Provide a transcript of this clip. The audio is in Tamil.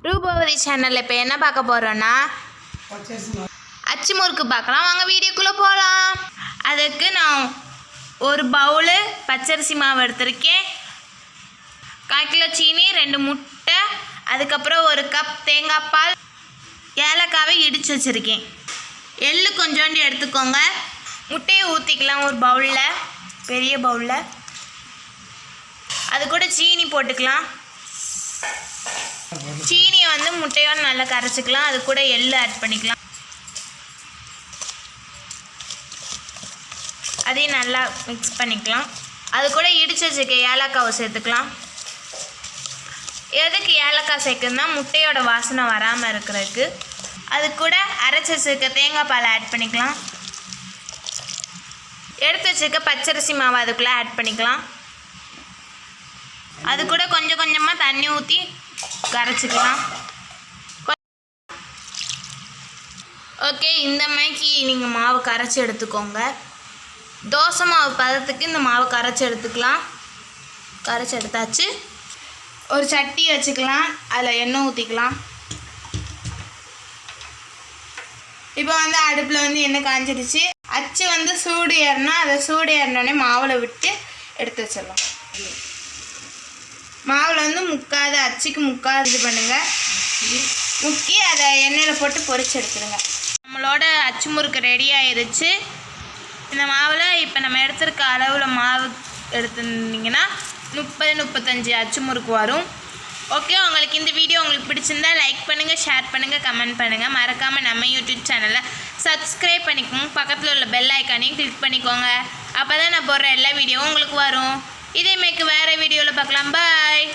ரூபவதி சேனலில் இப்போ என்ன பார்க்க போகிறோன்னா அச்சு முறுக்கு பார்க்கலாம். வாங்க வீடியோக்குள்ளே போகலாம். அதுக்கு நான் ஒரு பவுலு பச்சரிசி மாவு எடுத்திருக்கேன், 1/4 கிலோ சீனி, 2 முட்டை, அதுக்கப்புறம் 1 கப் தேங்காய் பால், ஏலக்காவை இடித்து வச்சுருக்கேன். எள்ளு கொஞ்சோண்டு எடுத்துக்கோங்க. முட்டையை ஊற்றிக்கலாம் ஒரு பவுலில், பெரிய பவுலில். அது கூட சீனி போட்டுக்கலாம். சீனியை வந்து முட்டையோடு நல்லா கரைச்சிக்கலாம். அது கூட எள்ளு ஆட் பண்ணிக்கலாம். அதையும் நல்லா மிக்ஸ் பண்ணிக்கலாம். அது கூட இடித்து வச்சுக்க ஏலக்காவை சேர்த்துக்கலாம். எதுக்கு ஏலக்காய் சேர்க்குன்னா முட்டையோட வாசனை வராமல் இருக்கிறதுக்கு. அது கூட அரைச்சி வச்சுக்க தேங்காய் பால் ஆட் பண்ணிக்கலாம். எடுத்து வச்சுக்க பச்சரிசி மாவு அதுக்குள்ளே ஆட் பண்ணிக்கலாம். அது கூட கொஞ்சம் கொஞ்சமாக தண்ணி ஊற்றி கரைச்சிக்கலாம். ஓகே, இந்த மாதிரிக்கு நீங்கள் மாவு கரைச்சி எடுத்துக்கோங்க. தோசை மாவு பதத்துக்கு இந்த மாவு கரைச்சி எடுத்துக்கலாம். கரைச்சி எடுத்தாச்சு. ஒரு சட்டி வச்சுக்கலாம், அதில் எண்ணெய் ஊற்றிக்கலாம். இப்போ வந்து அடுப்பில் வந்து எண்ணெய் காஞ்சிடுச்சு. அச்சு வந்து சூடு ஏறினா அதை சூடு ஏறினோடனே மாவில் விட்டு எடுத்து வச்சிடலாம். மாவில் வந்து முக்காது, அச்சுக்கு முக்காது இது பண்ணுங்கள். முக்கி அதை எண்ணெயில் போட்டு பொரிச்சு எடுத்துடுங்க. நம்மளோட அச்சு முறுக்கு ரெடி ஆயிடுச்சு. இந்த மாவில் இப்போ நம்ம எடுத்துருக்க அளவில் மாவு எடுத்துருந்தீங்கன்னா 30-35 அச்சு முறுக்கு வரும். ஓகே, உங்களுக்கு இந்த வீடியோ உங்களுக்கு பிடிச்சிருந்தா லைக் பண்ணுங்கள், ஷேர் பண்ணுங்கள், கமெண்ட் பண்ணுங்கள். மறக்காமல் நம்ம யூடியூப் சேனலை சப்ஸ்கிரைப் பண்ணிக்கோங்க. பக்கத்தில் உள்ள பெல் ஐக்கானையும் கிளிக் பண்ணிக்கோங்க. அப்போ தான் நான் போடுற எல்லா வீடியோவும் உங்களுக்கு வரும். இதேமாதிரி வேறு வீடியோவில் பார்க்கலாம். பாய்.